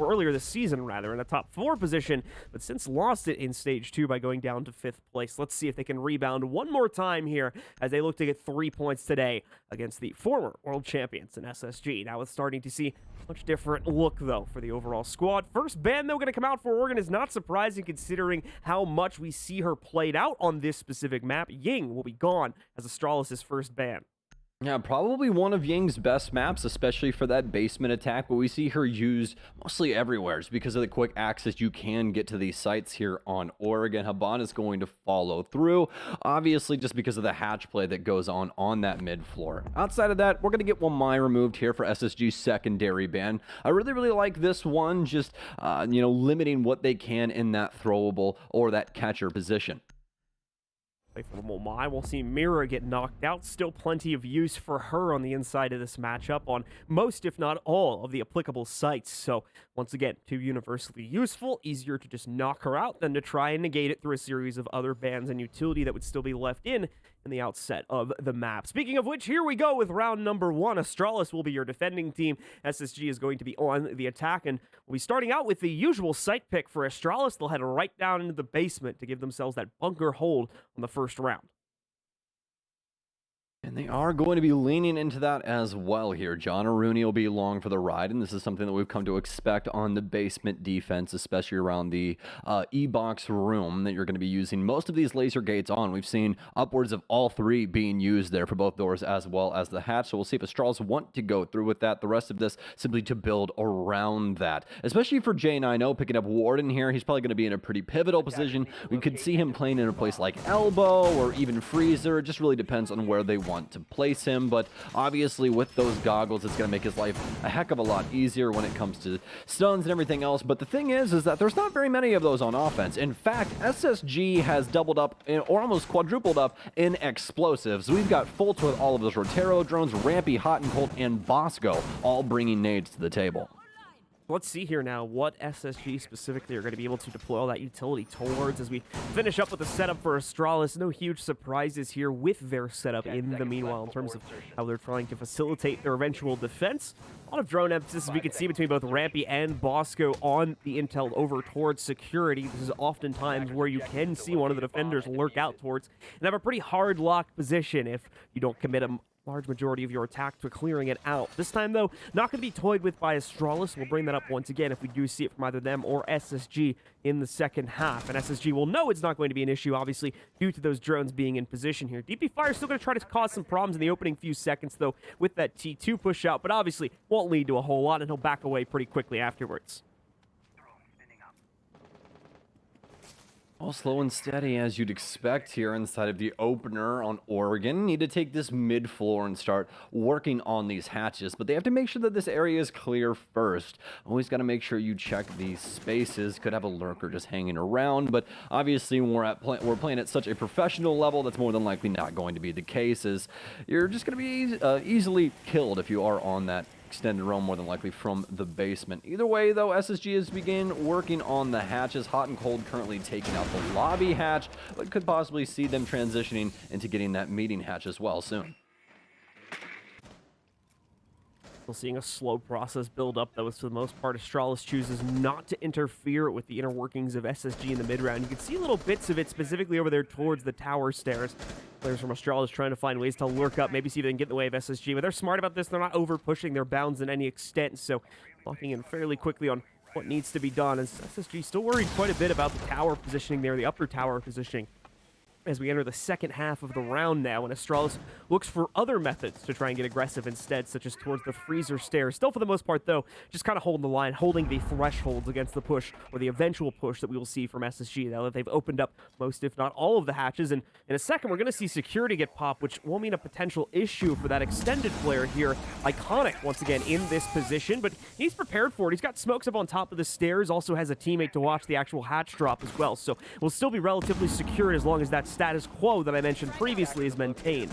or earlier this season rather, in the top 4 position, but since lost it in Stage 2 by going down to 5th place. Let's see if they can rebound one more time here as they look to get 3 points today against the former world champions in SSG. Now it's starting to see a much different look, though, for the overall squad. First ban, though, going to come out for Oregon is not surprising considering how much we see her played out on this specific map. Ying will be gone as Astralis' first ban. Yeah, probably one of Ying's best maps, especially for that basement attack, but we see her used mostly everywhere. It's because of the quick access you can get to these sites here on Oregon. Haban is going to follow through, obviously just because of the hatch play that goes on that mid floor. Outside of that, we're going to get one Mai removed here for SSG's secondary ban. I really like this one, just, limiting what they can in that throwable or that catcher position. Play for Mai. We'll see Mira get knocked out. Still plenty of use for her on the inside of this matchup on most, if not all, of the applicable sites. So, once again, too universally useful. Easier to just knock her out than to try and negate it through a series of other bans and utility that would still be left in the outset of the map. Speaking of which, here we go with round number 1. Astralis will be your defending team. SSG is going to be on the attack, and we'll be starting out with the usual site pick for Astralis. They'll head right down into the basement to give themselves that bunker hold on the first round. And they are going to be leaning into that as well here. John Rooney will be along for the ride, and this is something that we've come to expect on the basement defense, especially around the E-box room that you're going to be using most of these laser gates on. We've seen upwards of all 3 being used there for both doors as well as the hatch, so we'll see if Astralis want to go through with that. The rest of this simply to build around that, especially for J90 picking up Warden here. He's probably going to be in a pretty pivotal position. We could see him playing in a place like Elbow or even Freezer. It just really depends on where they want to place him, but obviously with those goggles it's going to make his life a heck of a lot easier when it comes to stuns and everything else. But the thing is that there's not very many of those on offense. In fact, SSG has doubled up or almost quadrupled up in explosives. We've got Fultz with all of those Rotero drones, Rampy, Hot and Cold, and Bosco all bringing nades to the table. Let's see here now what SSG specifically are going to be able to deploy all that utility towards as we finish up with the setup for Astralis. No huge surprises here with their setup in the meanwhile in terms of how they're trying to facilitate their eventual defense. A lot of drone emphasis we can see between both Rampy and Bosco on the intel over towards security. This is oftentimes where you can see one of the defenders lurk out towards and have a pretty hard locked position if you don't commit a large majority of your attack to clearing it out. This time, though, not going to be toyed with by Astralis. We'll bring that up once again if we do see it from either them or SSG in the second half. And SSG will know it's not going to be an issue, obviously, due to those drones being in position here. DP Fire is still going to try to cause some problems in the opening few seconds, though, with that T2 push out, but obviously won't lead to a whole lot, and he'll back away pretty quickly afterwards. All slow and steady as you'd expect here inside of the opener on Oregon. Need to take this mid floor and start working on these hatches, but they have to make sure that this area is clear first. Always got to make sure you check these spaces. Could have a lurker just hanging around, but obviously when we're playing at such a professional level, that's more than likely not going to be the case, as you're just going to be easily killed if you are on that extended roam, more than likely from the basement. Either way, though, SSG has begun working on the hatches. Hot and Cold currently taking out the lobby hatch, but could possibly see them transitioning into getting that meeting hatch as well soon. Still seeing a slow process build up, though, as for the most part, Astralis chooses not to interfere with the inner workings of SSG in the mid-round. You can see little bits of it specifically over there towards the tower stairs. Players from Astralis trying to find ways to lurk up, maybe see if they can get in the way of SSG, but they're smart about this. They're not over-pushing their bounds in any extent, so locking in fairly quickly on what needs to be done. And SSG still worried quite a bit about the tower positioning there, the upper tower positioning, as we enter the second half of the round now, and Astralis looks for other methods to try and get aggressive instead, such as towards the freezer stairs. Still, for the most part, though, just kind of holding the line, holding the thresholds against the push, or the eventual push that we will see from SSG, now that they've opened up most, if not all, of the hatches. And in a second, we're going to see security get popped, which will mean a potential issue for that extended player here. Iconic, once again, in this position, but he's prepared for it. He's got smokes up on top of the stairs, also has a teammate to watch the actual hatch drop as well, so we'll still be relatively secure as long as that status quo that I mentioned previously is maintained.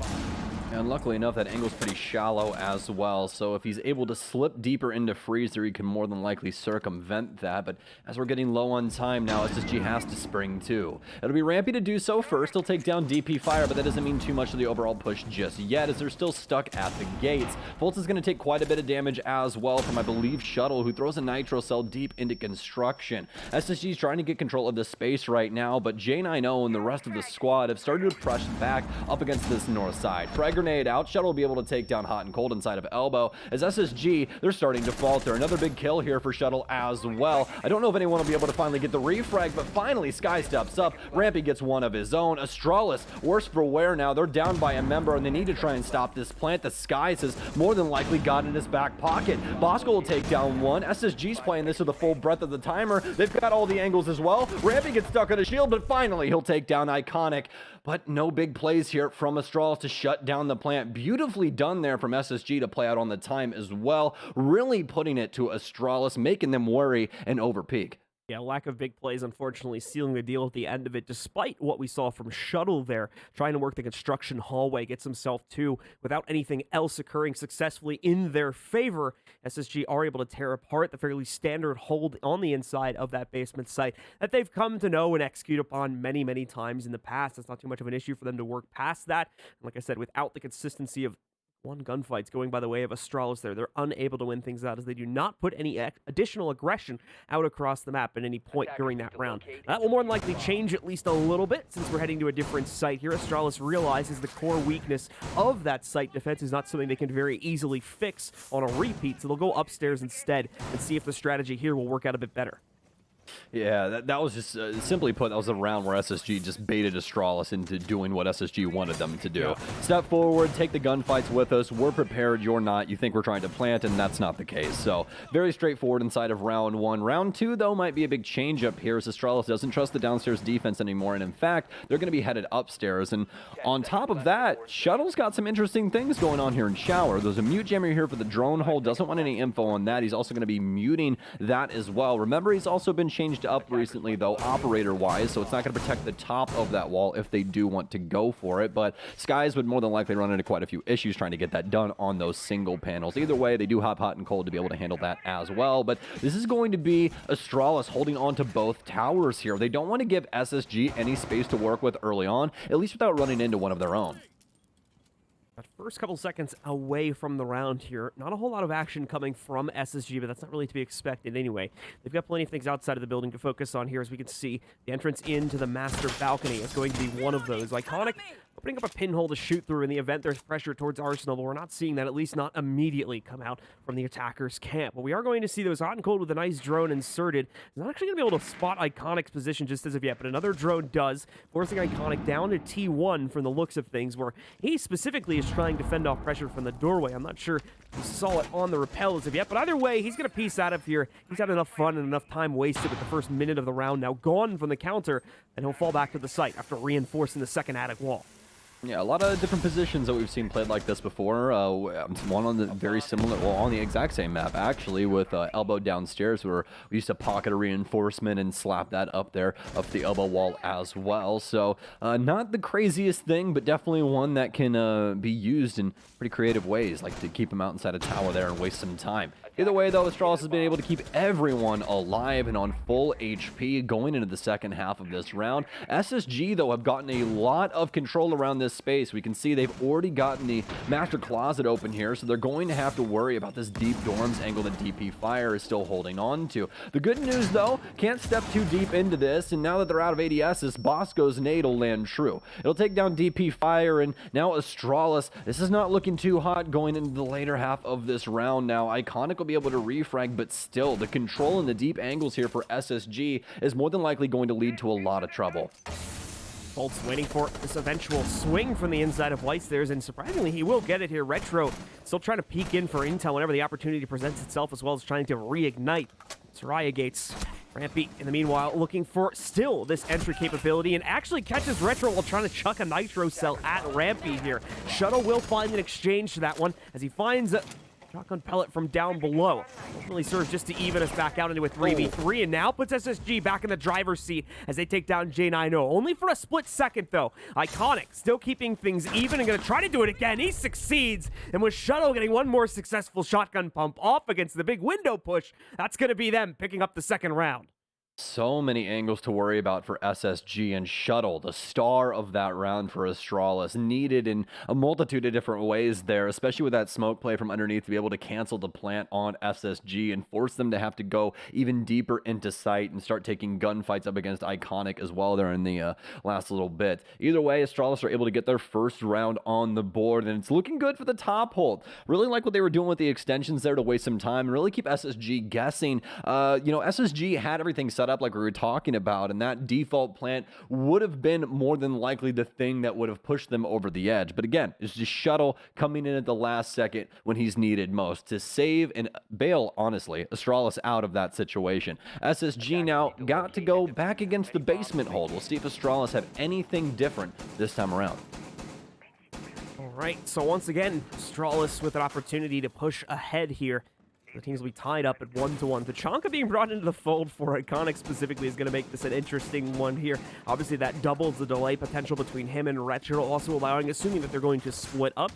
And luckily enough, that angle's pretty shallow as well. So if he's able to slip deeper into freezer, he can more than likely circumvent that. But as we're getting low on time now, SSG has to spring too. It'll be Rampy to do so first. He'll take down DP Fire, but that doesn't mean too much of the overall push just yet, as they're still stuck at the gates. Fultz is going to take quite a bit of damage as well from, I believe, Shuttle, who throws a Nitro Cell deep into construction. SSG's trying to get control of this space right now, but J90 and the rest of the squad have started to press back up against this north side. Frag grenade out. Shuttle will be able to take down Hot and Cold inside of Elbow. As SSG, they're starting to falter. Another big kill here for Shuttle as well. I don't know if anyone will be able to finally get the refrag, but finally Sky steps up. Rampy gets one of his own. Astralis, worse for wear now. They're down by a member, and they need to try and stop this plant. The Skies has more than likely got in his back pocket. Bosco will take down one. SSG's playing this with the full breadth of the timer. They've got all the angles as well. Rampy gets stuck on a shield, but finally he'll take down Iconic. But no big plays here from Astralis to shut down the plant. Beautifully done there from SSG to play out on the time as well. Really putting it to Astralis, making them worry and overpeak. Yeah, lack of big plays, unfortunately, sealing the deal at the end of it, despite what we saw from Shuttle there, trying to work the construction hallway, gets himself two without anything else occurring successfully in their favor. SSG are able to tear apart the fairly standard hold on the inside of that basement site that they've come to know and execute upon many, many times in the past. It's not too much of an issue for them to work past that. And like I said, without the consistency of one gunfight's going by the way of Astralis there. They're unable to win things out as they do not put any additional aggression out across the map at any point during that round. That will more than likely change at least a little bit since we're heading to a different site here. Astralis realizes the core weakness of that site defense is not something they can very easily fix on a repeat, so they'll go upstairs instead and see if the strategy here will work out a bit better. Yeah, that was just, simply put, that was a round where SSG just baited Astralis into doing what SSG wanted them to do. Yeah. Step forward, take the gunfights with us, we're prepared, you're not, you think we're trying to plant, and that's not the case. So, very straightforward inside of round one. Round two, though, might be a big change up here, as Astralis doesn't trust the downstairs defense anymore, and in fact, they're going to be headed upstairs. And on top of that, Shuttle's got some interesting things going on here in Shower. There's a mute jammer here for the drone hole, doesn't want any info on that. He's also going to be muting that as well. Remember, he's also been changed up recently, though, operator-wise, so it's not going to protect the top of that wall if they do want to go for it, but Skies would more than likely run into quite a few issues trying to get that done on those single panels. Either way, they do have Hot and Cold to be able to handle that as well, but this is going to be Astralis holding on to both towers here. They don't want to give SSG any space to work with early on, at least without running into one of their own. That first couple seconds away from the round here, not a whole lot of action coming from SSG, but that's not really to be expected anyway. They've got plenty of things outside of the building to focus on here. As we can see, the entrance into the master balcony is going to be one of those. Iconic opening up a pinhole to shoot through in the event there's pressure towards Arsenal, but we're not seeing that, at least not immediately, come out from the attacker's camp. But we are going to see those Hot and Cold with a nice drone inserted. It's not actually going to be able to spot Iconic's position just as of yet, but another drone does, forcing Iconic down to T1 from the looks of things, where he specifically is trying to fend off pressure from the doorway. I'm not sure we saw it on the rappel as of yet, but either way, he's going to piece out of here. He's had enough fun and enough time wasted with the first minute of the round now gone from the counter, and he'll fall back to the site after reinforcing the second attic wall. Yeah, a lot of different positions that we've seen played like this before. One on the very similar, well, on the exact same map, actually, with Elbow downstairs, where we used to pocket a reinforcement and slap that up there, up the elbow wall as well. So, not the craziest thing, but definitely one that can be used in pretty creative ways, like to keep him out inside a tower there and waste some time. Either way, though, Astralis has been able to keep everyone alive and on full HP going into the second half of this round. SSG, though, have gotten a lot of control around this space. We can see they've already gotten the master closet open here, so they're going to have to worry about this deep dorms angle that DP Fire is still holding on to. The good news, though, can't step too deep into this, and now that they're out of ADSs, Bosco's nade will land true. It'll take down DP Fire, and now Astralis. This is not looking too hot going into the later half of this round now. Iconic will be able to refrag, but still, the control in the deep angles here for SSG is more than likely going to lead to a lot of trouble. Bolt's waiting for this eventual swing from the inside of White Stairs, and surprisingly, he will get it here. Retro still trying to peek in for intel whenever the opportunity presents itself, as well as trying to reignite Soraya Gates. Rampy, in the meanwhile, looking for still this entry capability, and actually catches Retro while trying to chuck a Nitro Cell at Rampy here. Shuttle will find an exchange to that one, as he finds Shotgun pellet from down below. Ultimately serves just to even us back out into a 3v3, and now puts SSG back in the driver's seat as they take down J9O. Only for a split second, though. Iconic still keeping things even and going to try to do it again. He succeeds, and with Shuttle getting one more successful shotgun pump off against the big window push, that's going to be them picking up the second round. So many angles to worry about for SSG, and Shuttle, the star of that round for Astralis, needed in a multitude of different ways there, especially with that smoke play from underneath to be able to cancel the plant on SSG and force them to have to go even deeper into sight and start taking gunfights up against Iconic as well there in the last little bit. Either way, Astralis are able to get their first round on the board, and it's looking good for the top hold. Really like what they were doing with the extensions there to waste some time and really keep SSG guessing. SSG had everything set up like we were talking about, and that default plant would have been more than likely the thing that would have pushed them over the edge. But again, it's just Shuttle coming in at the last second when he's needed most to save and bail, honestly, Astralis out of that situation. SSG now got to go back against the basement hold. We'll see if Astralis have anything different this time around. All right, so once again, Astralis with an opportunity to push ahead here. The teams will be tied up at 1-1. Tachanka being brought into the fold for Iconic specifically is going to make this an interesting one here. Obviously, that doubles the delay potential between him and Retro, also allowing, assuming that they're going to split up,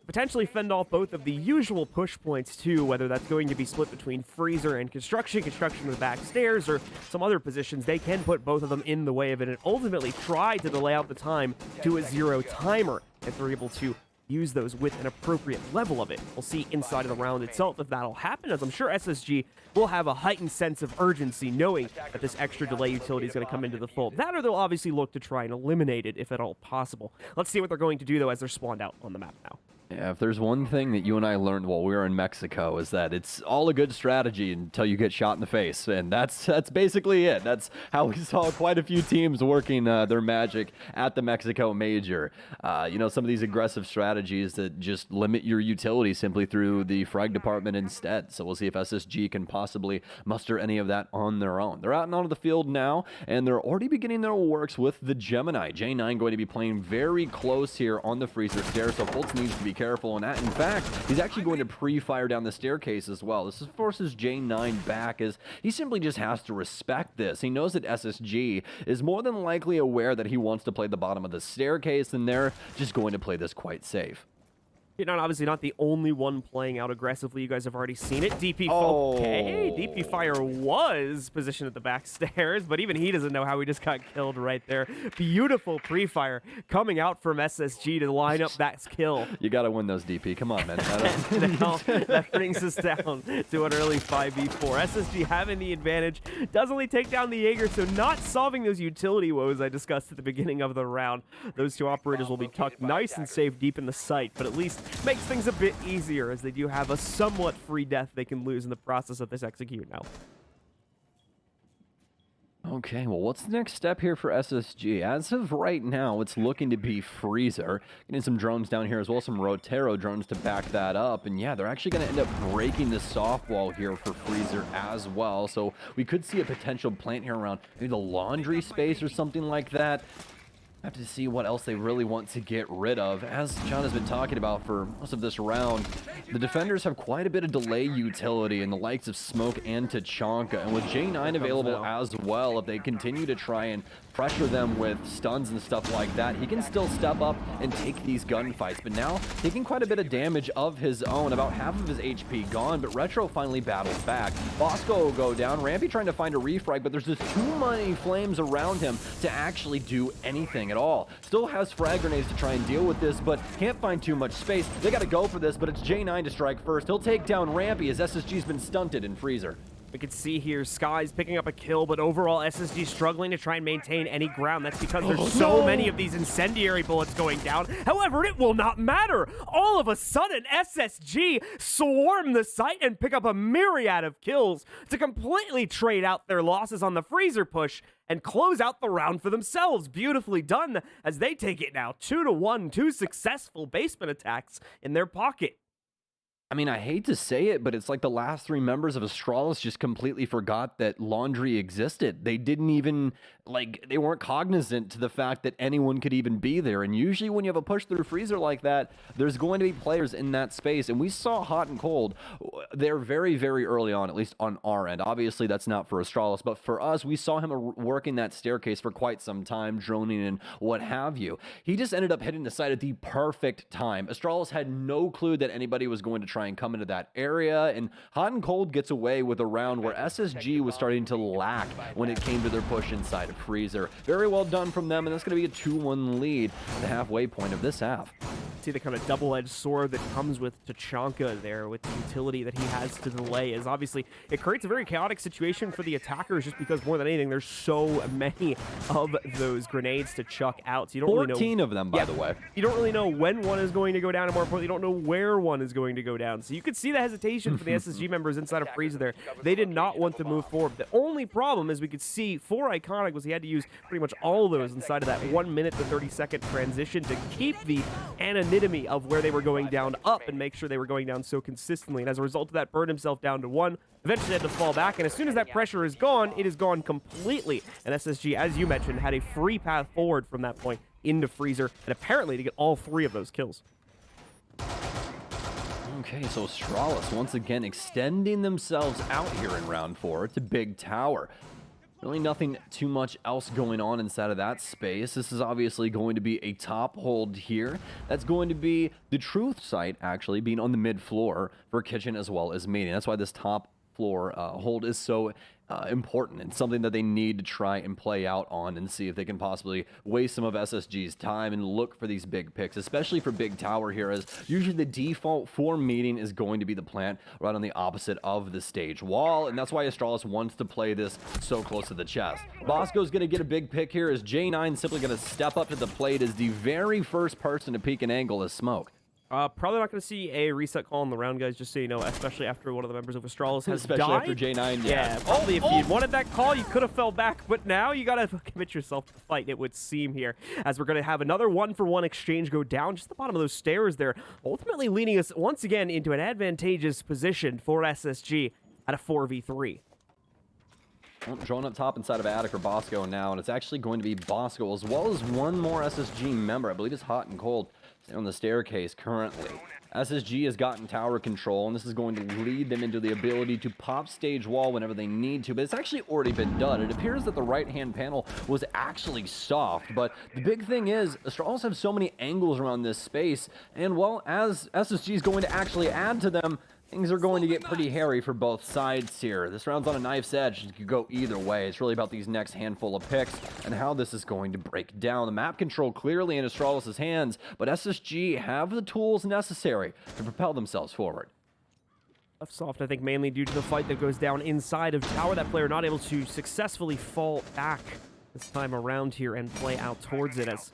potentially fend off both of the usual push points too, whether that's going to be split between Freezer and Construction to the back stairs, or some other positions. They can put both of them in the way of it and ultimately try to delay out the time to a 0 timer if they're able to use those with an appropriate level of it. We'll see inside of the round itself if that'll happen, as I'm sure SSG will have a heightened sense of urgency knowing that this extra delay utility is going to come into the fold. That, or they'll obviously look to try and eliminate it if at all possible. Let's see what they're going to do, though, as they're spawned out on the map now. Yeah, if there's one thing that you and I learned while we were in Mexico, is that it's all a good strategy until you get shot in the face, and that's basically it. That's how we saw quite a few teams working their magic at the Mexico Major. Some of these aggressive strategies that just limit your utility simply through the frag department instead. So we'll see if SSG can possibly muster any of that on their own. They're out and onto the field now, and they're already beginning their works with the Gemini. J9 going to be playing very close here on the freezer stair, so Fultz needs to be careful. And in fact, he's actually going to pre-fire down the staircase as well. This forces J9 back, as he simply just has to respect this. He knows that SSG is more than likely aware that he wants to play the bottom of the staircase, and they're just going to play this quite safe. You're obviously not the only one playing out aggressively. You guys have already seen it. DP DP Fire was positioned at the back stairs, but even he doesn't know how he just got killed right there. Beautiful pre-fire coming out from SSG to line up that kill. You got to win those, DP. Come on, man. Now, that brings us down to an early 5v4. SSG having the advantage. Does only take down the Jaeger, so not solving those utility woes I discussed at the beginning of the round. Those two operators will be tucked nice and safe deep in the site, but at least makes things a bit easier, as they do have a somewhat free death they can lose in the process of this execute now. Okay, well, what's the next step here for SSG? As of right now, it's looking to be Freezer. Getting some drones down here as well, some Rotero drones to back that up. And yeah, they're actually going to end up breaking the softwall here for Freezer as well. So we could see a potential plant here around maybe the laundry space or something like that. Have to see what else they really want to get rid of. As John has been talking about for most of this round, the defenders have quite a bit of delay utility in the likes of Smoke and Tachanka. And with J9 available as well, if they continue to try and pressure them with stuns and stuff like that, he can still step up and take these gunfights. But now, taking quite a bit of damage of his own, about half of his HP gone, but Retro finally battles back. Bosco will go down, Rampy trying to find a refrag, but there's just too many flames around him to actually do anything at all. Still has frag grenades to try and deal with this, but can't find too much space. They gotta go for this, but it's J9 to strike first. He'll take down Rampy as SSG's been stunted in Freezer. We can see here Sky's picking up a kill, but overall SSG struggling to try and maintain any ground. That's because there's so many of these incendiary bullets going down. However, it will not matter. All of a sudden, SSG swarm the site and pick up a myriad of kills to completely trade out their losses on the freezer push and close out the round for themselves. Beautifully done, as they take it now 2-1, 2 successful basement attacks in their pocket. I mean, I hate to say it, but it's like the last three members of Astralis just completely forgot that laundry existed. They didn't even, like, they weren't cognizant to the fact that anyone could even be there. And usually when you have a push-through freezer like that, there's going to be players in that space. And we saw Hot and Cold there very, very early on, at least on our end. Obviously, that's not for Astralis, but for us, we saw him working that staircase for quite some time, droning and what have you. He just ended up hitting the site at the perfect time. Astralis had no clue that anybody was going to try and come into that area, and Hot and Cold gets away with a round where SSG was starting to lack when it came to their push inside of Freezer. Very well done from them, and that's going to be a 2-1 lead at the halfway point of this half. See the kind of double-edged sword that comes with Tachanka there, with the utility that he has to delay, is obviously it creates a very chaotic situation for the attackers, just because more than anything there's so many of those grenades to chuck out, so you don't really know 14 of them, by the way. You don't really know when one is going to go down, and more importantly, you don't know where one is going to go down. So you could see the hesitation for the SSG members inside of Freezer there. They did not want to move forward. The only problem, as we could see for Iconic, was he had to use pretty much all of those inside of that 1 minute to 30-second transition to keep the anonymity of where they were going down up and make sure they were going down so consistently. And as a result of that, burned himself down to 1. Eventually had to fall back, and as soon as that pressure is gone, it is gone completely. And SSG, as you mentioned, had a free path forward from that point into Freezer, and apparently to get all 3 of those kills. Okay, so Astralis once again extending themselves out here in round 4 to Big Tower. Really nothing too much else going on inside of that space. This is obviously going to be a top hold here. That's going to be the truth site, actually, being on the mid floor for Kitchen as well as Meeting. That's why this top floor hold is so important and something that they need to try and play out on and see if they can possibly waste some of SSG's time and look for these big picks, especially for Big Tower here, as usually the default for Meeting is going to be the plant right on the opposite of the stage wall, and that's why Astralis wants to play this so close to the chest. Bosco's going to get a big pick here, as J9 simply going to step up to the plate as the very first person to peek an angle as Smoke. Probably not going to see a reset call on the round, guys, just so you know, especially after one of the members of Astralis has especially died. After J9, yeah. Probably if you wanted that call, you could have fell back, but now you got to commit yourself to the fight, it would seem here, as we're going to have another 1-for-1 exchange go down just at the bottom of those stairs there, ultimately leading us once again into an advantageous position for SSG at a 4v3. Drawn up top inside of Attic or Bosco now, and it's actually going to be Bosco as well as one more SSG member. I believe it's Hot and Cold on the staircase currently. SSG has gotten tower control, and this is going to lead them into the ability to pop stage wall whenever they need to, but it's actually already been done. It appears that the right-hand panel was actually soft, but the big thing is, Astralis have so many angles around this space, and well, as SSG is going to actually add to them, things are going to get pretty hairy for both sides here. This round's on a knife's edge. It could go either way. It's really about these next handful of picks and how this is going to break down. The map control clearly in Astralis' hands, but SSG have the tools necessary to propel themselves forward. Left soft, I think, mainly due to the fight that goes down inside of Tower. That player not able to successfully fall back this time around here and play out towards it as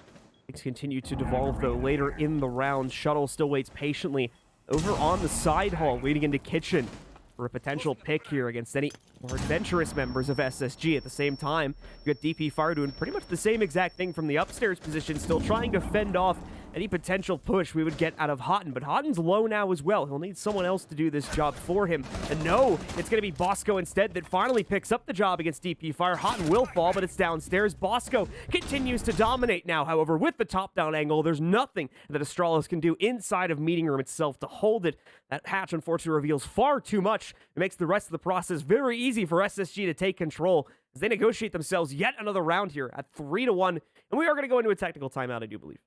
things continue to devolve, though, later in the round. Shuttle still waits patiently over on the side hall, leading into Kitchen for a potential pick here against any more adventurous members of SSG. At the same time, you got DP Fire doing pretty much the same exact thing from the upstairs position, still trying to fend off any potential push we would get out of Houghton. But Houghton's low now as well. He'll need someone else to do this job for him. And no, it's going to be Bosco instead that finally picks up the job against DP Fire. Houghton will fall, but it's downstairs. Bosco continues to dominate now. However, with the top-down angle, there's nothing that Astralis can do inside of Meeting Room itself to hold it. That hatch, unfortunately, reveals far too much. It makes the rest of the process very easy for SSG to take control as they negotiate themselves yet another round here at 3-1. And we are going to go into a technical timeout, I do believe.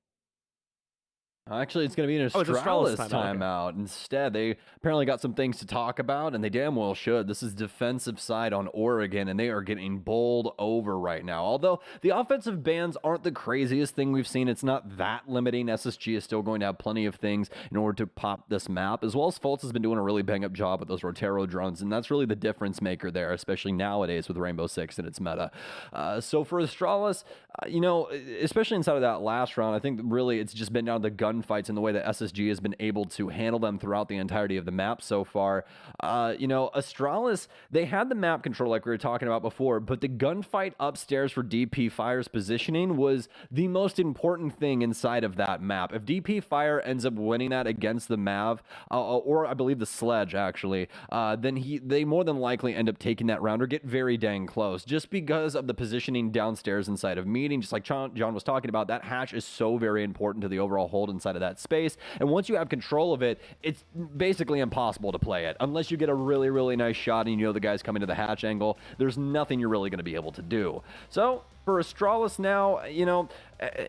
Actually, it's going to be an Astralis timeout. Instead, they apparently got some things to talk about, and they damn well should. This is defensive side on Oregon, and they are getting bowled over right now. Although the offensive bans aren't the craziest thing we've seen, it's not that limiting. SSG is still going to have plenty of things in order to pop this map, as well as Fultz has been doing a really bang-up job with those Rotero drones, and that's really the difference maker there, especially nowadays with Rainbow Six and its meta. So for Astralis, you know, especially inside of that last round, I think really it's just been down to the gun gunfights and the way that SSG has been able to handle them throughout the entirety of the map so far. You know, Astralis, they had the map control like we were talking about before, but the gunfight upstairs for DP Fire's positioning was the most important thing inside of that map. If DP Fire ends up winning that against the Mav, or I believe the Sledge actually, then they more than likely end up taking that round or get very dang close, just because of the positioning downstairs inside of meeting. Just like John was talking about, that hatch is so very important to the overall hold inside of that space, and once you have control of it, it's basically impossible to play it unless you get a really, really nice shot and you know the guy's coming to the hatch angle. There's nothing you're really going to be able to do. So for Astralis now, you know,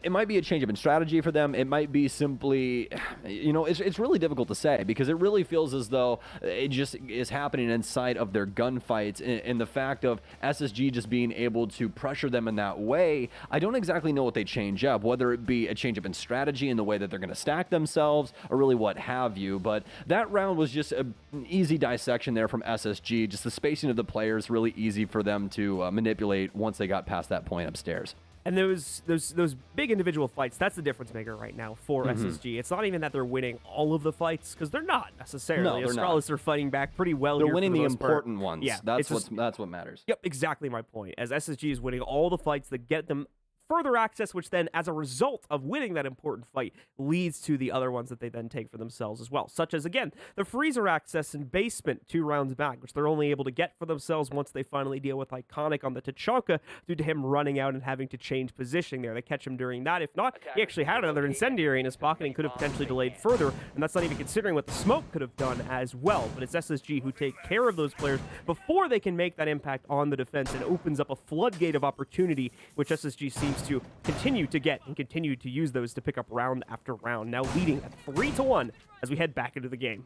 it might be a change up in strategy for them. It might be simply, you know, it's really difficult to say, because it really feels as though it just is happening inside of their gunfights, and the fact of SSG just being able to pressure them in that way. I don't exactly know what they change up, whether it be a change up in strategy in the way that they're going to stack themselves or really what have you. But that round was just an easy dissection there from SSG. Just the spacing of the players really easy for them to manipulate once they got past that point upstairs. And those big individual fights, that's the difference maker right now for SSG. It's not even that they're winning all of the fights, because they're not necessarily. No, they're Astralis are fighting back pretty well. They're here winning for the most part. important ones. Yeah, that's what matters. Yep, exactly my point. As SSG is winning all the fights that get them further access, which then, as a result of winning that important fight, leads to the other ones that they then take for themselves as well, such as, again, the freezer access in basement 2 rounds back, which they're only able to get for themselves once they finally deal with Iconic on the Tachanka due to him running out and having to change positioning there. They catch him during that. If not, he actually had another incendiary in his pocket and could have potentially delayed further, and that's not even considering what the smoke could have done as well. But it's SSG who take care of those players before they can make that impact on the defense, and opens up a floodgate of opportunity, which SSG seems to continue to get and continue to use those to pick up round after round, now leading at 3-1 as we head back into the game.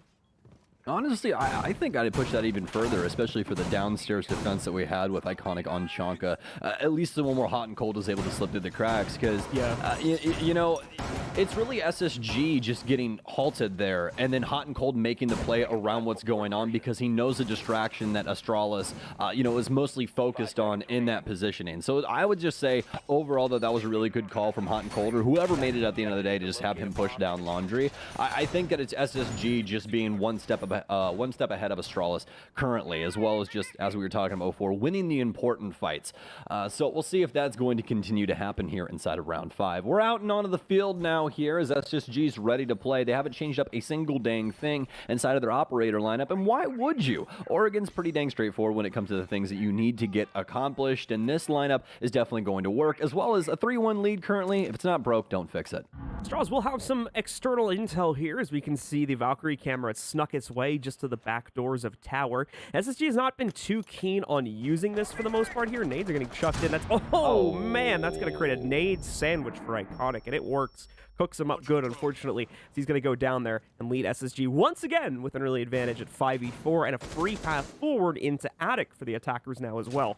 Honestly, I think I'd push that even further, especially for the downstairs defense that we had with Iconic on Chanka. At least the one where Hot and Cold was able to slip through the cracks, because, you know, it's really SSG just getting halted there, and then Hot and Cold making the play around what's going on, because he knows the distraction that Astralis, you know, is mostly focused on in that positioning. So I would just say, overall, that was a really good call from Hot and Cold, or whoever made it at the end of the day, to just have him push down Laundry. I think that it's SSG just being one step ahead of Astralis currently, as well as just, as we were talking about before, winning the important fights. So we'll see if that's going to continue to happen here inside of round 5. We're out and onto the field now here as SSG's ready to play. They haven't changed up a single dang thing inside of their operator lineup, and why would you? Oregon's pretty dang straightforward when it comes to the things that you need to get accomplished, and this lineup is definitely going to work, as well as a 3-1 lead currently. If it's not broke, don't fix it. Straws, we'll have some external intel here, as we can see the Valkyrie camera has snuck its way just to the back doors of Tower. SSG has not been too keen on using this for the most part here. Nades are getting chucked in. That's man, that's going to create a nade sandwich for Iconic, and it works. Cooks him up good, unfortunately. So he's going to go down there and lead SSG once again with an early advantage at 5v4 and a free path forward into Attic for the attackers now as well.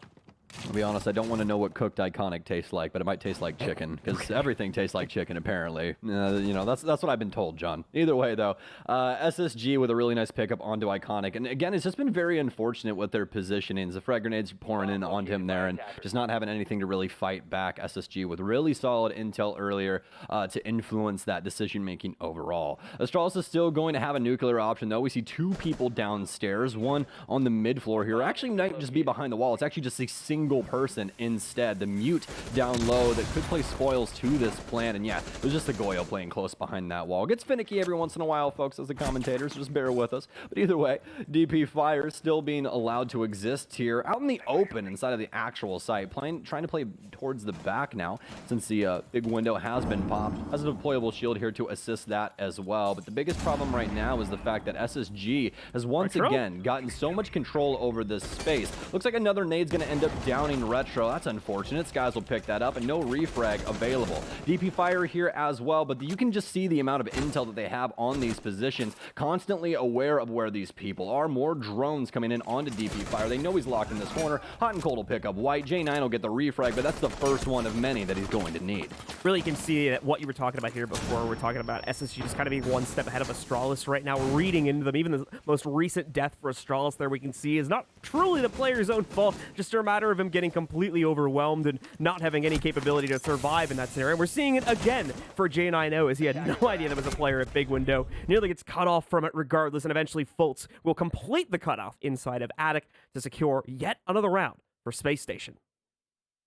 I'll be honest, I don't want to know what cooked Iconic tastes like, but it might taste like chicken, because everything tastes like chicken, apparently. You know, that's what I've been told, John. Either way, though, SSG with a really nice pickup onto Iconic. And again, it's just been very unfortunate with their positionings. The frag grenades pouring in onto him there and just not having anything to really fight back SSG with really solid intel earlier to influence that decision-making overall. Astralis is still going to have a nuclear option, though. We see 2 people downstairs, one on the mid-floor here. Actually, might just be behind the wall. It's actually just a single person instead. The mute down low that could play spoils to this plan, and yeah, it was just the Goyo playing close behind that wall. It gets finicky every once in a while, folks, as the commentators, just bear with us. But either way, DP Fire still being allowed to exist here out in the open inside of the actual site, trying to play towards the back now, since the big window has been popped. Has a deployable shield here to assist that as well. But the biggest problem right now is the fact that SSG has once again gotten so much control over this space. Looks like another nade's going to end up downing Retro. That's unfortunate. Skies will pick that up, and no refrag available. DP Fire here as well, but you can just see the amount of intel that they have on these positions, constantly aware of where these people are. More drones coming in onto DP Fire. They know he's locked in this corner. Hot and Cold will pick up White. J9 will get the refrag, but that's the first one of many that he's going to need. Really, you can see that what you were talking about here before. We're talking about SSG just kind of being one step ahead of Astralis right now. We're reading into them. Even the most recent death for Astralis there we can see is not truly the player's own fault, just a matter of him getting completely overwhelmed and not having any capability to survive in that scenario. And we're seeing it again for J9O, as he had no idea there was a player at Big Window. Nearly gets cut off from it regardless, and eventually Fultz will complete the cutoff inside of Attic to secure yet another round for Space Station.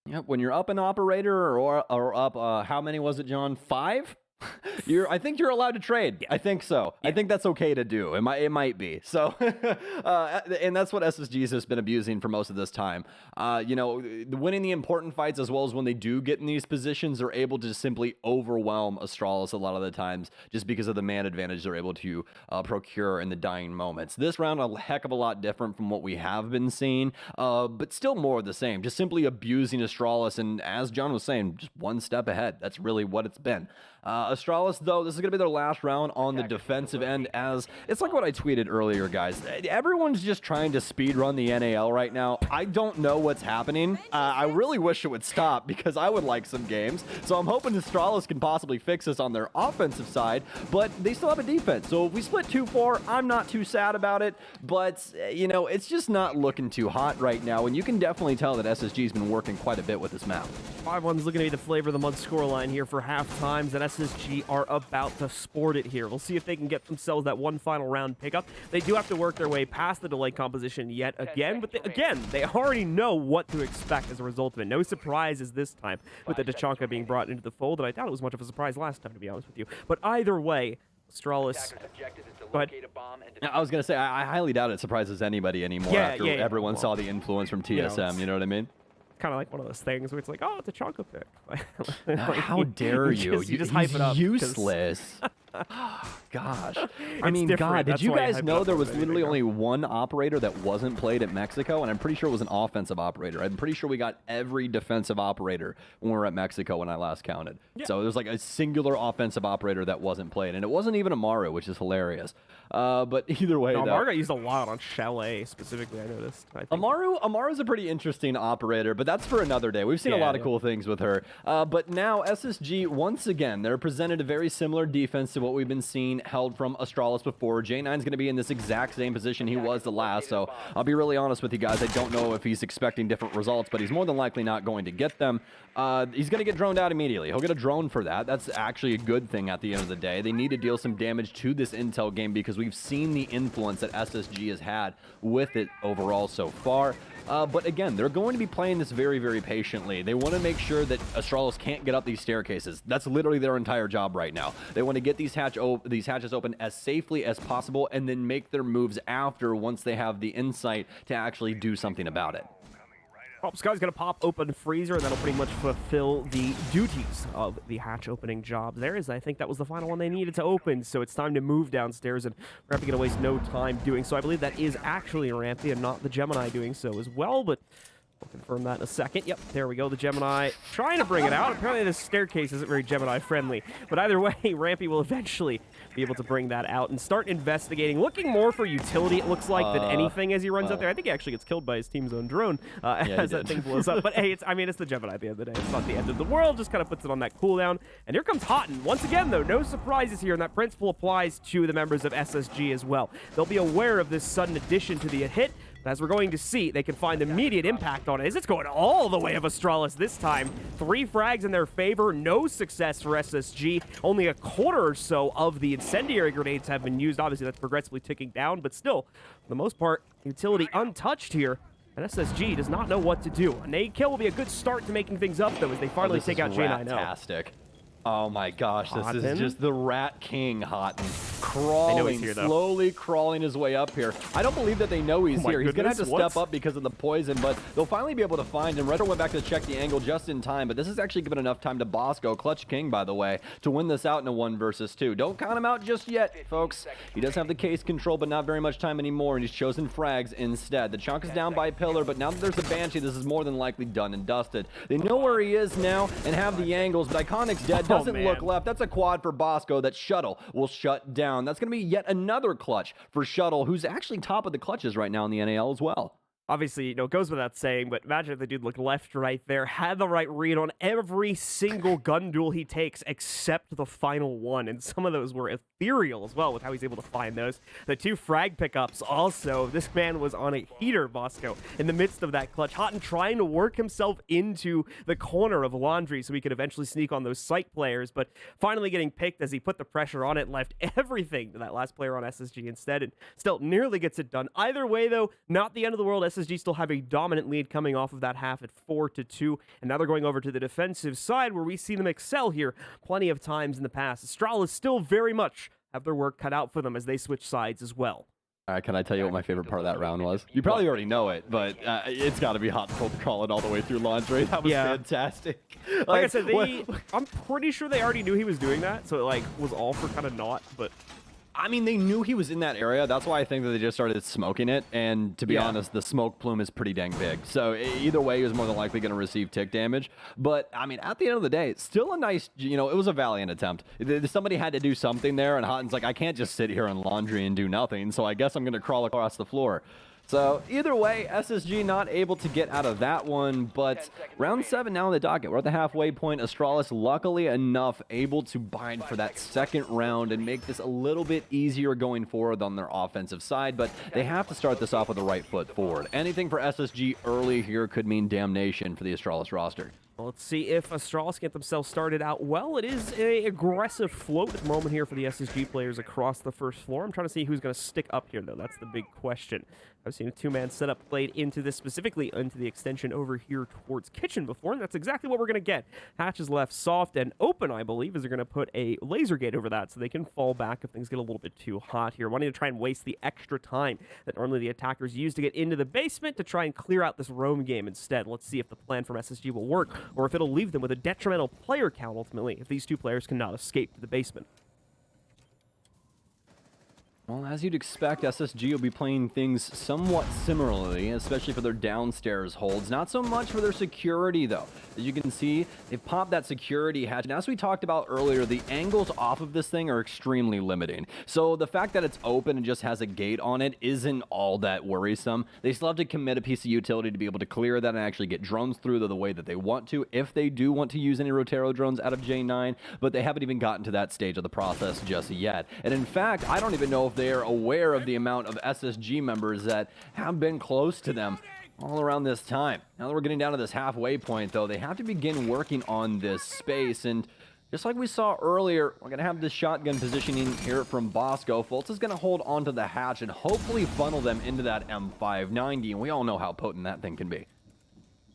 Yep, when you're up an operator or up, how many was it, John? 5? I think you're allowed to trade. Yeah. I think so. Yeah. I think that's okay to do. It might be. So, and that's what SSG's has been abusing for most of this time. Winning the important fights, as well as when they do get in these positions, they're able to simply overwhelm Astralis a lot of the times, just because of the man advantage they're able to procure in the dying moments. This round, a heck of a lot different from what we have been seeing, but still more of the same. Just simply abusing Astralis, and as John was saying, just one step ahead. That's really what it's been. Astralis, though, this is going to be their last round on the defensive end, as it's like what I tweeted earlier, guys. Everyone's just trying to speed run the NAL right now. I don't know what's happening. I really wish it would stop, because I would like some games. So I'm hoping Astralis can possibly fix this on their offensive side, but they still have a defense. So if we split 2-4, I'm not too sad about it, but, it's just not looking too hot right now, and you can definitely tell that SSG's been working quite a bit with this map. 5-1's looking to be the flavor of the month scoreline here for half times, and SSG are about to sport it here. We'll see if they can get themselves that one final round pickup. They do have to work their way past the delay composition yet again, but they already know what to expect as a result of it. No surprises this time with the Tachanka being brought into the fold, and I doubt it was much of a surprise last time, to be honest with you. But either way, Astralis. Go ahead. I was going to say, I highly doubt it surprises anybody anymore after everyone saw the influence from TSM, you know what I mean? Kind of like one of those things where it's like, oh, it's a Tachanka pick. Like, how dare you? You just hype it up. Useless. Gosh. I mean, God, did you guys know there was literally only one operator that wasn't played at Mexico? And I'm pretty sure it was an offensive operator. I'm pretty sure we got every defensive operator when we were at Mexico when I last counted. Yeah. So there's like a singular offensive operator that wasn't played. And it wasn't even Amaru, which is hilarious. But either way, Amaru got used a lot on Chalet specifically, I noticed. Amaru's a pretty interesting operator, but that's for another day. We've seen a lot of cool things with her. But now SSG, once again, they're presented a very similar defense to what we've been seeing held from Astralis before. J9's going to be in this exact same position he was the last, so I'll be really honest with you guys. I don't know if he's expecting different results, but he's more than likely not going to get them. He's going to get droned out immediately. He'll get a drone for that. That's actually a good thing at the end of the day. They need to deal some damage to this intel game because we've seen the influence that SSG has had with it overall so far. But again, they're going to be playing this very, very patiently. They want to make sure that Astralis can't get up these staircases. That's literally their entire job right now. They want to get these hatches open as safely as possible and then make their moves after once they have the insight to actually do something about it. Sky's going to pop open Freezer, and that'll pretty much fulfill the duties of the hatch opening job there, as I think that was the final one they needed to open, so it's time to move downstairs, and Rampy going to waste no time doing so. I believe that is actually Rampy and not the Gemini doing so as well, but we'll confirm that in a second. Yep, there we go. The Gemini trying to bring it out. Apparently this staircase isn't very Gemini friendly. But either way, Rampy will eventually be able to bring that out and start investigating. Looking more for utility, it looks like, than anything as he runs out there. I think he actually gets killed by his team's own drone as that thing blows up. But hey, it's the Gemini at the end of the day. It's not the end of the world. Just kind of puts it on that cooldown. And here comes Houghton. Once again, though, no surprises here. And that principle applies to the members of SSG as well. They'll be aware of this sudden addition to the hit. As we're going to see, they can find immediate impact on it as it's going all the way of Astralis this time. 3 frags in their favor, no success for SSG. Only a quarter or so of the incendiary grenades have been used. Obviously, that's progressively ticking down, but still, for the most part, utility untouched here. And SSG does not know what to do. A nade kill will be a good start to making things up, though, as they finally take out J9O. Fantastic. Oh my gosh, Houghton. This is just the Rat King Houghton. Crawling, slowly crawling his way up here. I don't believe that they know he's here. He's going to have to step up because of the poison, but they'll finally be able to find him. Redder went back to check the angle just in time, but this is actually given enough time to Bosco, Clutch King, by the way, to win this out in a 1 versus 2. Don't count him out just yet, folks. He does have the case control, but not very much time anymore, and he's chosen frags instead. The chunk is down by Pillar, but now that there's a Banshee, this is more than likely done and dusted. They know where he is now and have the angles, but Iconic's dead. Doesn't look left. That's a quad for Bosco. That Shuttle will shut down. That's going to be yet another clutch for Shuttle, who's actually top of the clutches right now in the NAL as well. Obviously, it goes without saying, but imagine if the dude looked left, right there, had the right read on every single gun duel he takes except the final one, and some of those were ethereal as well with how he's able to find those. The 2 frag pickups also, this man was on a heater, Bosco, in the midst of that clutch. Houghton trying to work himself into the corner of Laundry so he could eventually sneak on those site players, but finally getting picked as he put the pressure on it, left everything to that last player on SSG instead, and still nearly gets it done. Either way, though, not the end of the world. SSG still have a dominant lead coming off of that half at 4-2, and now they're going over to the defensive side where we see them excel here plenty of times in the past. Astralis still very much have their work cut out for them as they switch sides as well. All right, can I tell you what my favorite part of that round was? You probably already know it, but it's got to be Hot Cold crawling all the way through Laundry. That was fantastic. Like I said, I'm pretty sure they already knew he was doing that, so it was all for kind of naught, but... I mean, they knew he was in that area. That's why I think that they just started smoking it. And to be honest, the smoke plume is pretty dang big. So either way, he was more than likely going to receive tick damage. But I mean, at the end of the day, it's still a nice, it was a valiant attempt. Somebody had to do something there. And Houghton's like, I can't just sit here in Laundry and do nothing. So I guess I'm going to crawl across the floor. So either way, SSG not able to get out of that one, but round 7 now on the docket. We're at the halfway point. Astralis, luckily enough, able to bind for that second round and make this a little bit easier going forward on their offensive side, but they have to start this off with the right foot forward. Anything for SSG early here could mean damnation for the Astralis roster. Well, let's see if Astralis get themselves started out well. It is an aggressive float at the moment here for the SSG players across the first floor. I'm trying to see who's going to stick up here, though. That's the big question. I've seen a 2-man setup played into this, specifically into the extension over here towards Kitchen before, and that's exactly what we're going to get. Hatch is left soft and open, I believe, as they're going to put a laser gate over that so they can fall back if things get a little bit too hot here. Wanting to try and waste the extra time that normally the attackers use to get into the basement to try and clear out this roam game instead. Let's see if the plan from SSG will work, or if it'll leave them with a detrimental player count ultimately if these 2 players cannot escape to the basement. Well, as you'd expect, SSG will be playing things somewhat similarly, especially for their downstairs holds. Not so much for their security, though. As you can see, they've popped that security hatch. And as we talked about earlier, the angles off of this thing are extremely limiting. So the fact that it's open and just has a gate on it isn't all that worrisome. They still have to commit a piece of utility to be able to clear that and actually get drones through the way that they want to, if they do want to use any Rotero drones out of J9, but they haven't even gotten to that stage of the process just yet. And in fact, I don't even know if they're aware of the amount of SSG members that have been close to them all around this time. Now that we're getting down to this halfway point, though, they have to begin working on this space, and just like we saw earlier, we're going to have this shotgun positioning here from Bosco. Fultz is going to hold onto the hatch and hopefully funnel them into that M590, and we all know how potent that thing can be.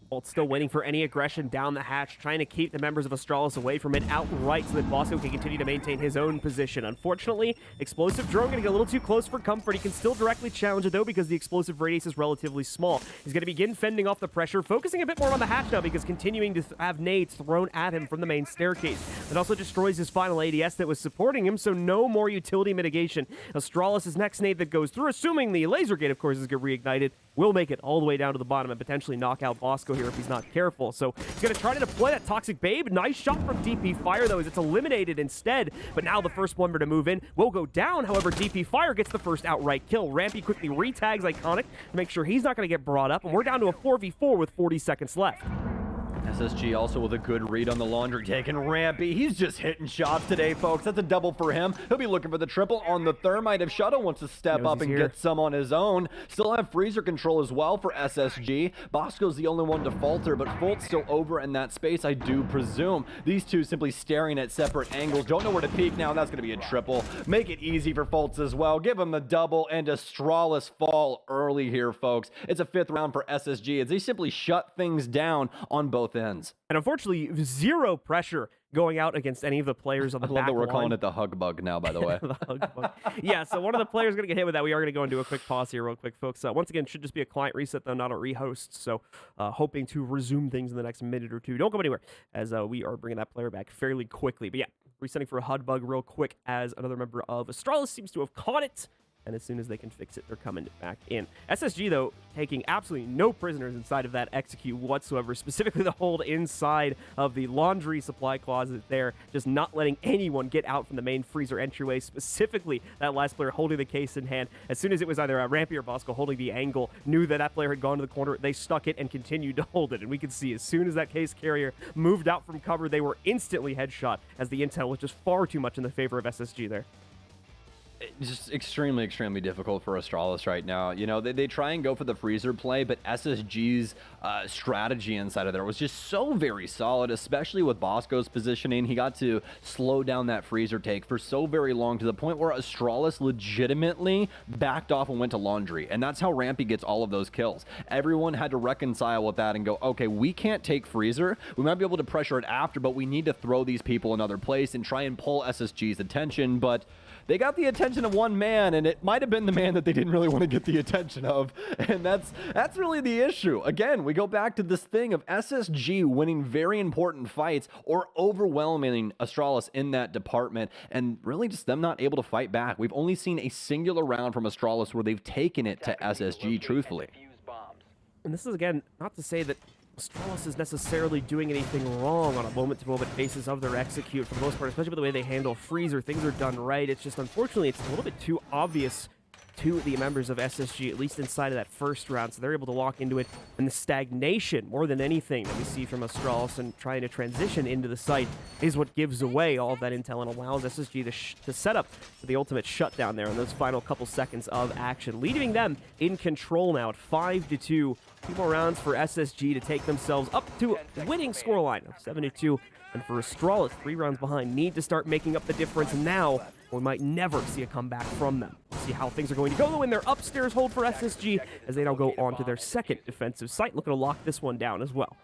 Bolt still waiting for any aggression down the hatch, trying to keep the members of Astralis away from it outright so that Bosco can continue to maintain his own position. Unfortunately, explosive drone going to get a little too close for comfort. He can still directly challenge it, though, because the explosive radius is relatively small. He's going to begin fending off the pressure, focusing a bit more on the hatch now because continuing to have nades thrown at him from the main staircase. It also destroys his final ADS that was supporting him, so no more utility mitigation. Astralis' next nade that goes through, assuming the laser gate, of course, is get reignited, will make it all the way down to the bottom and potentially knock out Bosco here if he's not careful. So he's going to try to deploy that Toxic Babe. Nice shot from DP Fire, though, as it's eliminated instead. But now the first Blumber to move in will go down. However, DP Fire gets the first outright kill. Rampy quickly retags Iconic to make sure he's not going to get brought up. And we're down to a 4v4 with 40 seconds left. SSG also with a good read on the laundry taking Rampy. He's just hitting shots today, folks. That's a double for him. He'll be looking for the triple on the thermite if Shuttle wants to step up and get some on his own. Still have freezer control as well for SSG. Bosco's the only one to falter, but Fult's still over in that space, I do presume. These two simply staring at separate angles. Don't know where to peek now, and that's going to be a triple. Make it easy for Fultz as well. Give him a double and Astralis fall early here, folks. It's a 5th round for SSG as they simply shut things down on both ends. And unfortunately, zero pressure going out against any of the players on the back line. I love that we're calling it the hug bug now, by the way. The hug bug. Yeah, so one of the players going to get hit with that. We are going to go into a quick pause here real quick, folks. Once again, should just be a client reset, though, not a rehost. So hoping to resume things in the next minute or two. Don't go anywhere, as we are bringing that player back fairly quickly. But yeah, resetting for a hug bug real quick as another member of Astralis seems to have caught it. and as soon as they can fix it, they're coming back in. SSG, though, taking absolutely no prisoners inside of that execute whatsoever, specifically the hold inside of the laundry supply closet there, just not letting anyone get out from the main freezer entryway, specifically that last player holding the case in hand. As soon as it was either Rampy or Bosco holding the angle, knew that that player had gone to the corner, they stuck it and continued to hold it. And we could see as soon as that case carrier moved out from cover, they were instantly headshot, as the intel was just far too much in the favor of SSG there. It's just extremely, extremely difficult for Astralis right now. You know, they try and go for the freezer play, but SSG's strategy inside of there was just so very solid, especially with Bosco's positioning. He got to slow down that freezer take for so very long, to the point where Astralis legitimately backed off and went to laundry. And that's how Rampy gets all of those kills. Everyone had to reconcile with that and go, okay, we can't take freezer. We might be able to pressure it after, but we need to throw these people another place and try and pull SSG's attention. But they got the attention of one man, and it might have been the man that they didn't really want to get the attention of, and that's really the issue. Again, we go back to this thing of SSG winning very important fights or overwhelming Astralis in that department, and really just them not able to fight back. We've only seen a singular round from Astralis where they've taken it to SSG, truthfully. And this is, again, not to say that Astralis is necessarily doing anything wrong on a moment-to-moment basis of their execute for the most part, especially with the way they handle freezer. Things are done right. It's just, unfortunately, it's a little bit too obvious to the members of SSG, at least inside of that first round, so they're able to lock into it. And the stagnation, more than anything, that we see from Astralis and trying to transition into the site is what gives away all of that intel and allows SSG to set up for the ultimate shutdown there in those final couple seconds of action, leaving them in control now at 5-2. 2 more rounds for SSG to take themselves up to a winning scoreline of 7-2. And for Astralis, 3 rounds behind, need to start making up the difference now, or we might never see a comeback from them. We'll see how things are going to go, though, in their upstairs hold for SSG, as they now go on to their second defensive site, looking to lock this one down as well.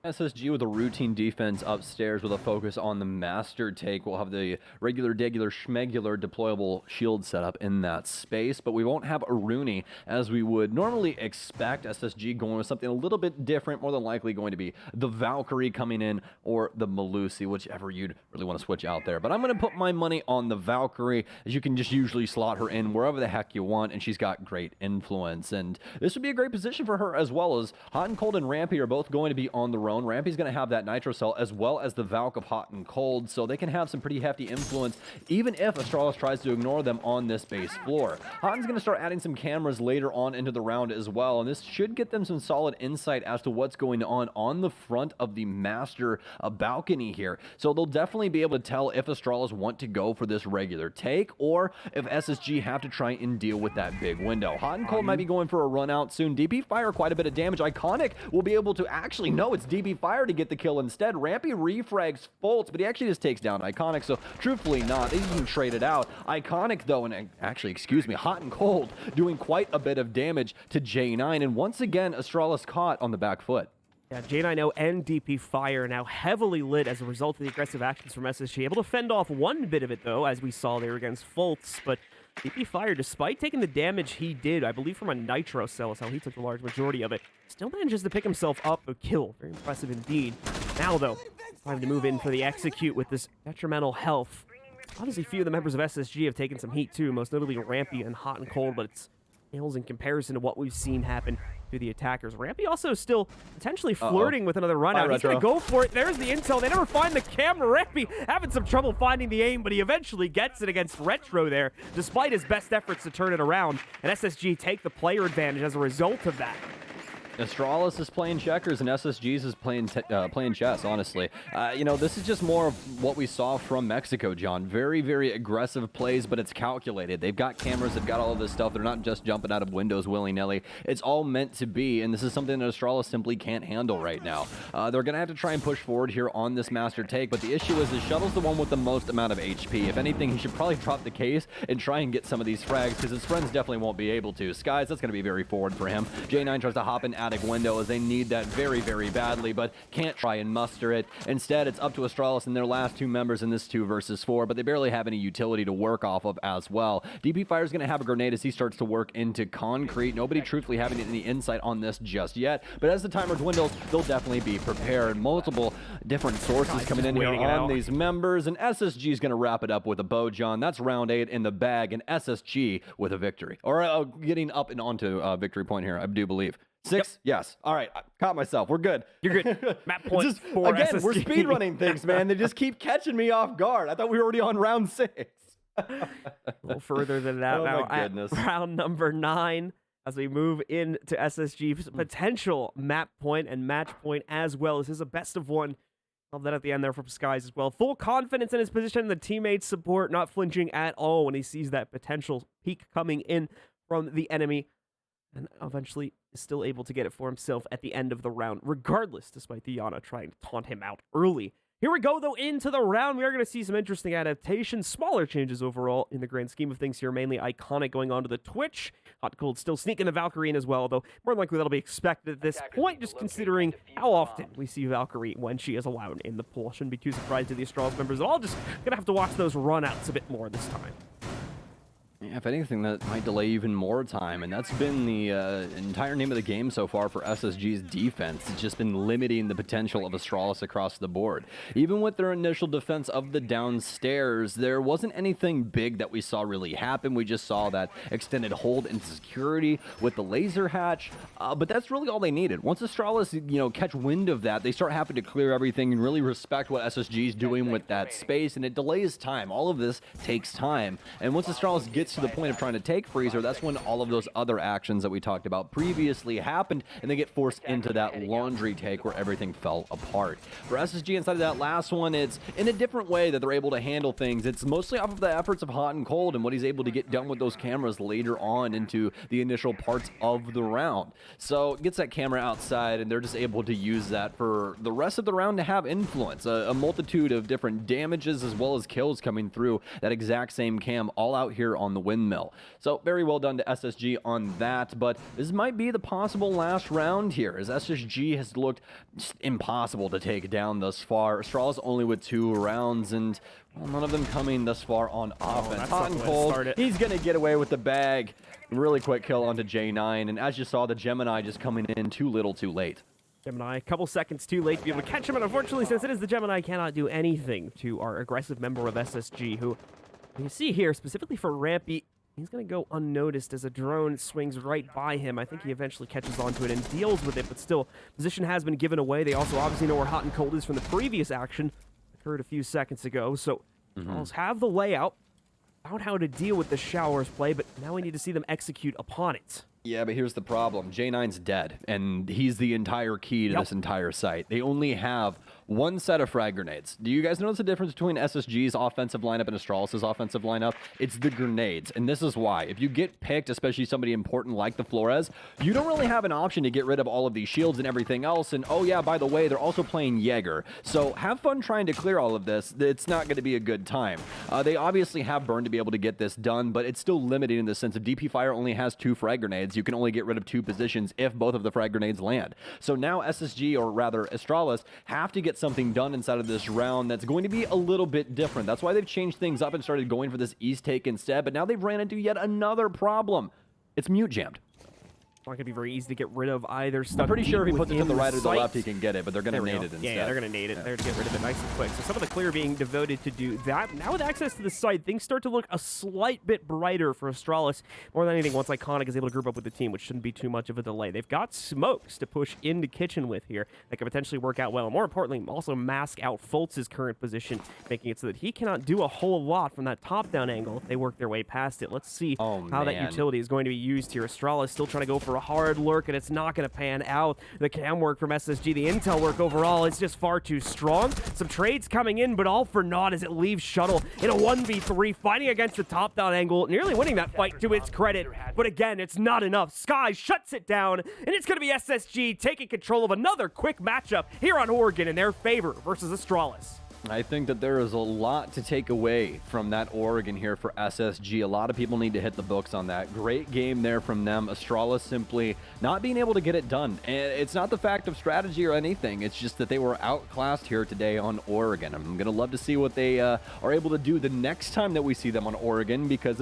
SSG with a routine defense upstairs with a focus on the master take. We'll have the regular, degular, schmegular deployable shield setup in that space, but we won't have a Rooney as we would normally expect. SSG going with something a little bit different, more than likely going to be the Valkyrie coming in or the Malusi, whichever you'd really want to switch out there. But I'm going to put my money on the Valkyrie, as you can just usually slot her in wherever the heck you want, and she's got great influence. And this would be a great position for her, as well as Hot and Cold and Rampy are both going to be on the own. Rampy's going to have that Nitro Cell as well as the Valk of Hot and Cold, so they can have some pretty hefty influence even if Astralis tries to ignore them on this base floor. Hotten's going to start adding some cameras later on into the round as well, and this should get them some solid insight as to what's going on the front of the master balcony here. So they'll definitely be able to tell if Astralis want to go for this regular take or if SSG have to try and deal with that big window. Hot and Cold might be going for a run out soon. DP Fire quite a bit of damage. Iconic will be able to actually, no, it's DP Fire to get the kill instead. Rampy refrags Foltz, but he actually just takes down Iconic, so truthfully not. They can trade it out. Iconic, though, and actually, excuse me, Hot and Cold doing quite a bit of damage to J9, and once again, Astralis caught on the back foot. Yeah, J9O and DP Fire now heavily lit as a result of the aggressive actions from SSG. Able to fend off one bit of it, though, as we saw there against Foltz, but DP Fire, despite taking the damage he did, I believe from a Nitro Cell is how he took the large majority of it, still manages to pick himself up a kill. Very impressive indeed. Now, though, it's time to move in for the execute with this detrimental health. Obviously, few of the members of SSG have taken some heat, too, most notably Rampy and Hot and Cold, but it's hills in comparison to what we've seen happen to the attackers. Rampy also still potentially flirting with another run out. He's going to go for it. There's the intel. They never find the camera. Rampy having some trouble finding the aim, but he eventually gets it against Retro there, despite his best efforts to turn it around. And SSG take the player advantage as a result of that. Astralis is playing checkers and SSG's is playing chess, honestly. You know, this is just more of what we saw from Mexico, John. Very, very aggressive plays, but it's calculated. They've got cameras, they've got all of this stuff. They're not just jumping out of windows willy-nilly. It's all meant to be, and this is something that Astralis simply can't handle right now. They're going to have to try and push forward here on this master take, but the issue is Shuttle's the one with the most amount of HP. If anything, he should probably drop the case and try and get some of these frags, because his friends definitely won't be able to. Skies, that's going to be very forward for him. J9 tries to hop in dramatic window as they need that very, very badly, but can't try and muster it. Instead, it's up to Astralis and their last 2 members in this 2 versus 4, but they barely have any utility to work off of as well. DP Fire's going to have a grenade as he starts to work into concrete. Nobody truthfully having any insight on this just yet, but as the timer dwindles, they'll definitely be prepared. Multiple different sources coming in here on these members, and SSG is going to wrap it up with a bow, John. That's round 8 in the bag, and SSG with a victory. Or getting up and onto victory point here, I do believe. 6? Yep. Yes. All right. I caught myself. We're good. You're good. Map point for again, SSG. We're speedrunning things, man. They just keep catching me off guard. I thought we were already on round 6. A little further than that oh now. My goodness. Round number 9 as we move into SSG's potential map point and match point as well. This is a best of 1. Love that at the end there from Skies as well. Full confidence in his position and the teammates' support, not flinching at all when he sees that potential peak coming in from the enemy. And eventually is still able to get it for himself at the end of the round, regardless, despite the Yana trying to taunt him out early. Here we go, though, into the round. We are going to see some interesting adaptations, smaller changes overall in the grand scheme of things here, mainly Iconic going on to the Twitch. Hot Cold still sneaking the Valkyrie in as well, though more than likely that'll be expected at this point, just considering how often we see Valkyrie when she is allowed in the pool. Shouldn't be too surprised to the Astralis members at all. Just going to have to watch those run-outs a bit more this time. Yeah, if anything, that might delay even more time, and that's been the entire name of the game so far for SSG's defense. It's just been limiting the potential of Astralis across the board. Even with their initial defense of the downstairs, there wasn't anything big that we saw really happen. We just saw that extended hold and security with the laser hatch, but that's really all they needed. Once Astralis, catch wind of that, they start having to clear everything and really respect what SSG is doing with that space, and it delays time. All of this takes time, and once Astralis gets to the point of trying to take Freezer, that's when all of those other actions that we talked about previously happened, and they get forced into that laundry take where everything fell apart. For SSG inside of that last one, it's in a different way that they're able to handle things. It's mostly off of the efforts of Hot and Cold and what he's able to get done with those cameras later on into the initial parts of the round. So gets that camera outside, and they're just able to use that for the rest of the round to have influence. A multitude of different damages as well as kills coming through that exact same cam all out here on the windmill. So very well done to SSG on that, but this might be the possible last round here, as SSG has looked just impossible to take down thus far. Astralis only with 2 rounds, and well, none of them coming thus far on offense. Hot and Cold, he's going to get away with the bag. Really quick kill onto J9, and as you saw, the Gemini just coming in too little too late. Gemini, a couple seconds too late to be able to catch him, and unfortunately, since it is the Gemini, cannot do anything to our aggressive member of SSG, who you see here, specifically for Rampy, he's going to go unnoticed as a drone swings right by him. I think he eventually catches onto it and deals with it, but still, position has been given away. They also obviously know where Hot and Cold is from the previous action, occurred a few seconds ago, so Charles have the layout, found how to deal with the Showers play, but now we need to see them execute upon it. Yeah, but here's the problem. J9's dead, and he's the entire key to this entire site. They only have 1 set of frag grenades. Do you guys notice the difference between SSG's offensive lineup and Astralis' offensive lineup? It's the grenades, and this is why. If you get picked, especially somebody important like the Flores, you don't really have an option to get rid of all of these shields and everything else, and oh yeah, by the way, they're also playing Jaeger. So have fun trying to clear all of this. It's not going to be a good time. They obviously have burn to be able to get this done, but it's still limited in the sense of DP Fire only has 2 frag grenades. You can only get rid of 2 positions if both of the frag grenades land. So now SSG, or rather Astralis, have to get something done inside of this round that's going to be a little bit different. That's why they've changed things up and started going for this East take instead, but now they've ran into yet another problem. It's mute jammed. Not going to be very easy to get rid of either. I'm pretty sure if he puts it to the right or the left, he can get it, but they're going to nade it instead. Yeah, they're going to nade it. They're going to get rid of it nice and quick. So some of the clear being devoted to do that. Now with access to the site, things start to look a slight bit brighter for Astralis. More than anything, once Iconic is able to group up with the team, which shouldn't be too much of a delay. They've got smokes to push into Kitchen with here that could potentially work out well. And more importantly, also mask out Foltz's current position, making it so that he cannot do a whole lot from that top-down angle if they work their way past it. Let's see how that utility is going to be used here. Astralis still trying to go for a hard lurk, and it's not going to pan out. The cam work from SSG, the intel work overall is just far too strong. Some trades coming in, but all for naught as it leaves Shuttle in a 1v3, fighting against the top-down angle, nearly winning that fight to its credit. But again, it's not enough. Sky shuts it down, and it's going to be SSG taking control of another quick matchup here on Oregon in their favor versus Astralis. I think that there is a lot to take away from that Oregon here for SSG. A lot of people need to hit the books on that. Great game there from them. Astralis simply not being able to get it done. And it's not the fact of strategy or anything. It's just that they were outclassed here today on Oregon. I'm going to love to see what they are able to do the next time that we see them on Oregon, because